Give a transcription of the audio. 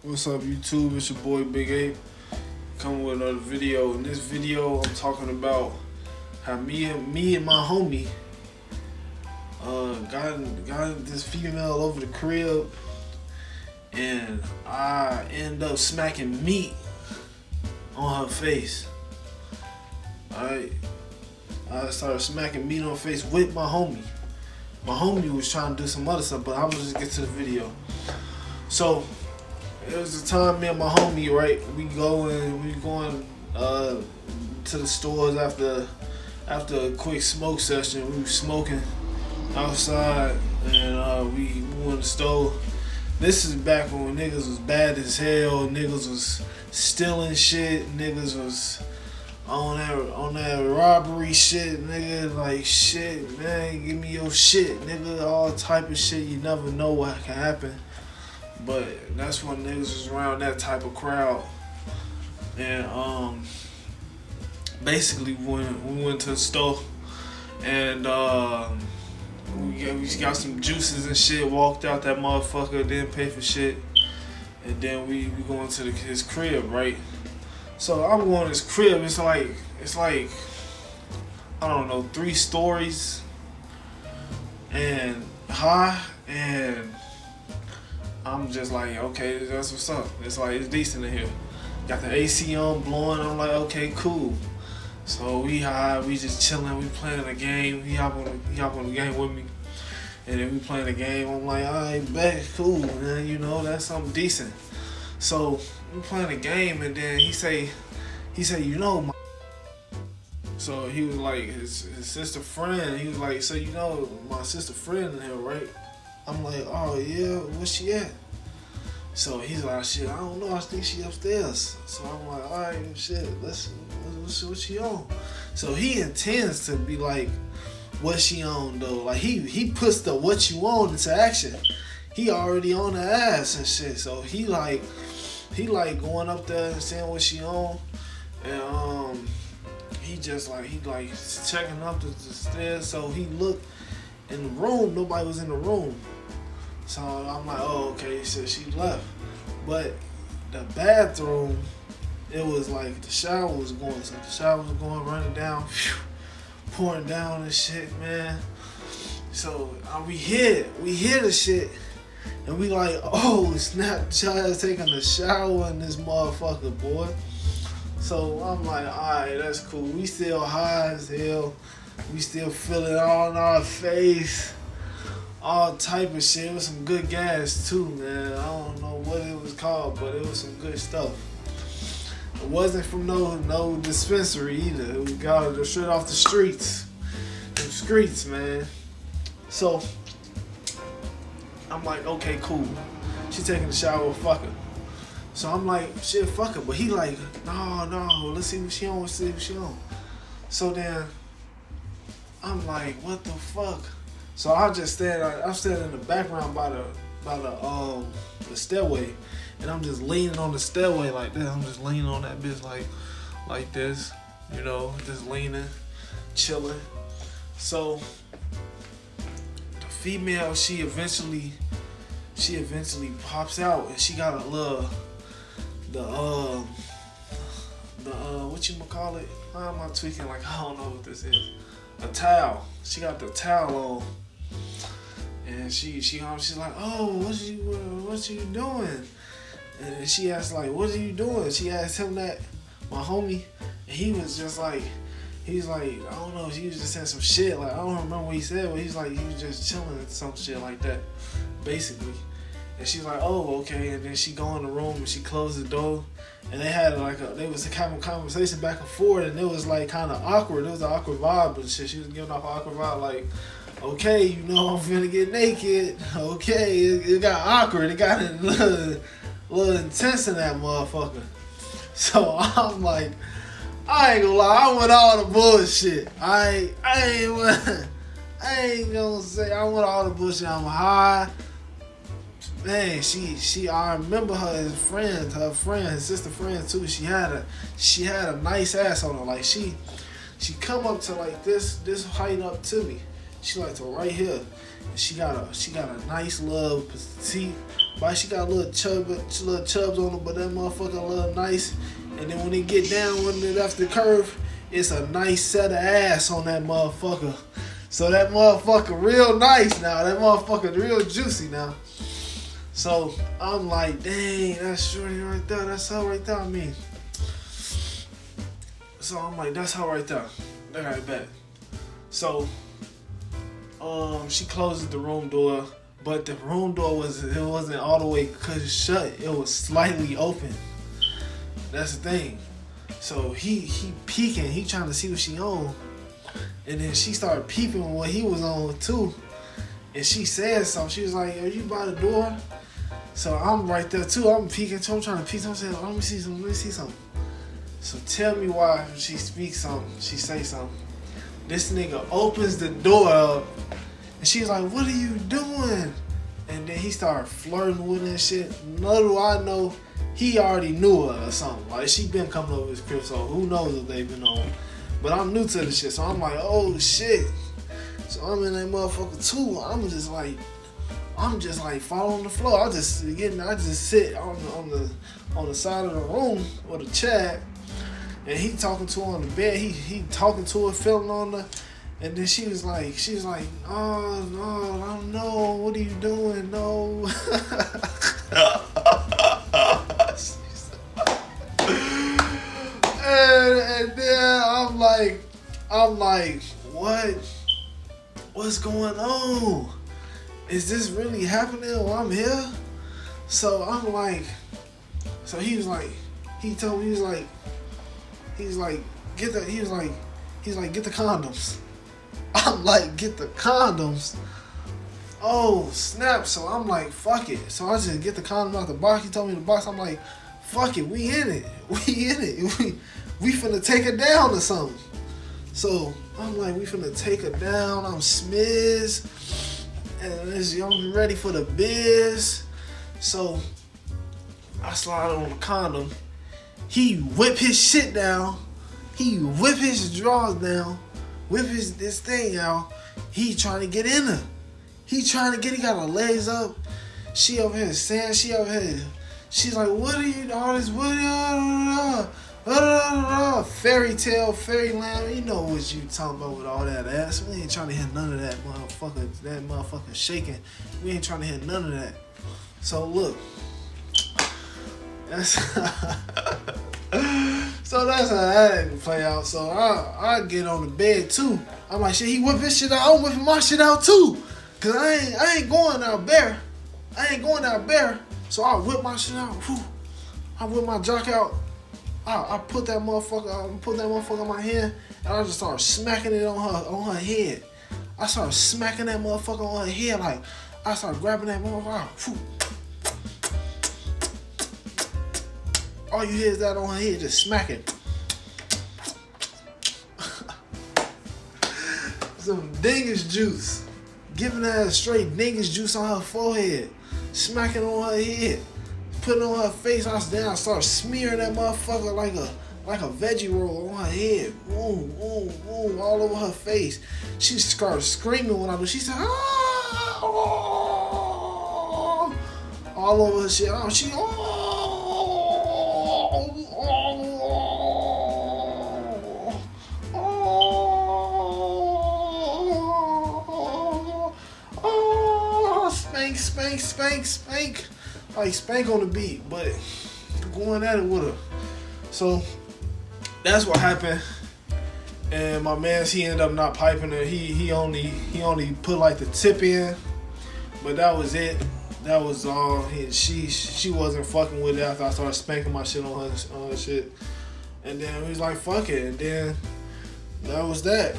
What's up, YouTube? It's your boy Big Ape coming with another video. In this video, I'm talking about how me and my homie got this female over the crib, and I end up smacking meat on her face. Alright, I started smacking meat on her face with my homie. My homie was trying to do some other stuff, but I'm gonna just get to the video. So it was the time me and my homie, right? We going to the stores after a quick smoke session. We were smoking outside, and we went to the store. This is back when niggas was bad as hell. Niggas was stealing shit. Niggas was on that robbery shit, nigga. Like, shit, man, give me your shit, nigga. All type of shit. You never know what can happen. But that's when niggas was around that type of crowd. And basically when we went to the store, and we got some juices and shit, walked out that motherfucker, didn't pay for shit. And then we going to his crib, right? So I'm going to his crib, it's like I don't know, 3 stories and high, and I'm just like, okay, that's what's up. It's like, it's decent in here. Got the AC on, blowing. I'm like, okay, cool. So we high, we just chilling, we playing a game. He hop on the game with me, and then we playing the game. I'm like, all right, bet, cool, man. You know, that's something decent. So we playing the game, and then he say, you know, so he was like, his sister friend. He was like, so you know, my sister friend in here, right? I'm like, oh yeah, where's she at? So he's like, shit, I don't know, I think she upstairs. So I'm like, all right, shit, what she on? So he intends to be like, what she on though? Like he puts the what you on into action. He already on the ass and shit. So he like going up there and saying what she on, and he checking up the stairs. So he looked in the room, nobody was in the room. So I'm like, oh, okay, so she left. But the bathroom, it was like the shower was going. So the shower was going, running down, pouring down and shit, man. So we hear the shit, and we like, oh, snap, child taking a shower in this motherfucker, boy. So I'm like, alright, that's cool. We still high as hell. We still feel it all in our face. All type of shit. It was some good gas too, man. I don't know what it was called, but it was some good stuff. It wasn't from no dispensary either. We got it straight off the streets. Them streets, man. So I'm like, okay, cool. She taking a shower, fuck her. So I'm like, shit, fuck her. But he like, no, let's see what she on, So then I'm like, what the fuck? So I'm standing in the background by the stairway, and I'm just leaning on the stairway like this. I'm just leaning on that bitch like this, you know, just leaning, chilling. So the female, she eventually pops out, and she got a little what you call it? How am I tweaking? Like, I don't know what this is. A towel. She got the towel on, and she's like, oh, what you doing? And she asked like, what are you doing? She asked him that, my homie, and he was just like, I don't know, he was just saying some shit, like, I don't remember what he said, but he's like, he was just chilling, some shit like that, basically. And she's like, oh, okay. And then she go in the room and she closed the door, and they had they was having a conversation back and forth, and it was like kind of awkward. It was an awkward vibe and shit. She was giving off an awkward vibe, like, okay, you know, I'm finna get naked. Okay, it got awkward. It got a little intense in that motherfucker. So I'm like, I ain't gonna lie, I went all the bullshit. I ain't gonna say I went all the bullshit. I'm high. Man, I remember her as friends, her sister friend too. She had a nice ass on her. Like she come up to like this height up to me. She like to right here. And she got a nice little petite But she got little chubs on her, but that motherfucker a little nice. And then when it get down, when it after the curve, it's a nice set of ass on that motherfucker. So that motherfucker real nice now. That motherfucker real juicy now. So I'm like, dang, that's shorty right there. That's her right there. I mean. So I'm like, that's her right there. That got it back. So she closes the room door, but the room door wasn't all the way shut. It was slightly open. That's the thing. So he peeking. He trying to see what she on. And then she started peeping what he was on too. And she said something. She was like, are you by the door? So I'm right there too. I'm peeking too. I'm trying to peek. I'm saying, let me see something. Let me see something. So tell me why when she speaks something, she say something. This nigga opens the door up. And she's like, what are you doing? And then he started flirting with her and shit. Little do I know, he already knew her or something. Like, she been coming over his crib, so who knows if they've been on. But I'm new to this shit, so I'm like, oh shit. So I'm in that motherfucker too. I'm just like falling on the floor. I just sit on the side of the room with a chair, and he talking to her on the bed. He talking to her, feeling on her. And then she was like, oh no, no, what are you doing? No. and then I'm like, what's going on? Is this really happening while I'm here? So I'm like, so he was like, he told me, he's like, get the condoms. I'm like, get the condoms. Oh, snap. So I'm like, fuck it. So I just get the condom out the box. He told me the box. I'm like, fuck it. We in it. We finna take her down or something. So I'm like, we finna take her down. I'm smiz. And I'm ready for the biz. So I slide on the condom. He whip his shit down. He whip his drawers down. Whip this thing out. He trying to get in her. He got her legs up. She over here saying, she's like, what are you, all this, fairy tale, fairyland, you know what you talking about with all that ass. We ain't trying to hear none of that motherfucker shaking. We ain't trying to hear none of that. So look, that's so that's how that didn't play out. So I get on the bed too. I'm like, shit, he whip his shit out. I'm whipping my shit out too. Cause I ain't going out bare. So I whip my shit out. Whew. I whip my jock out. I put that motherfucker in my hand, and I just started smacking it on her head. I started smacking that motherfucker on her head, like I started grabbing that motherfucker. Whew. All you hear is that on her head, just smacking. Some dingus juice. Giving her straight dingus juice on her forehead. Smacking on her head. Putting on her face. I started smearing that motherfucker like a veggie roll on her head. Boom, boom, boom, all over her face. She started screaming when I do. She said, ah! Oh! All over her shit. Oh, she, oh! Spank. Like spank on the beat, but going at it with her. So that's what happened. And my man, he ended up not piping her. He only put like the tip in, but that was it. That was all. She wasn't fucking with it after I started spanking my shit on her shit. And then he was like, fuck it. And then that was that.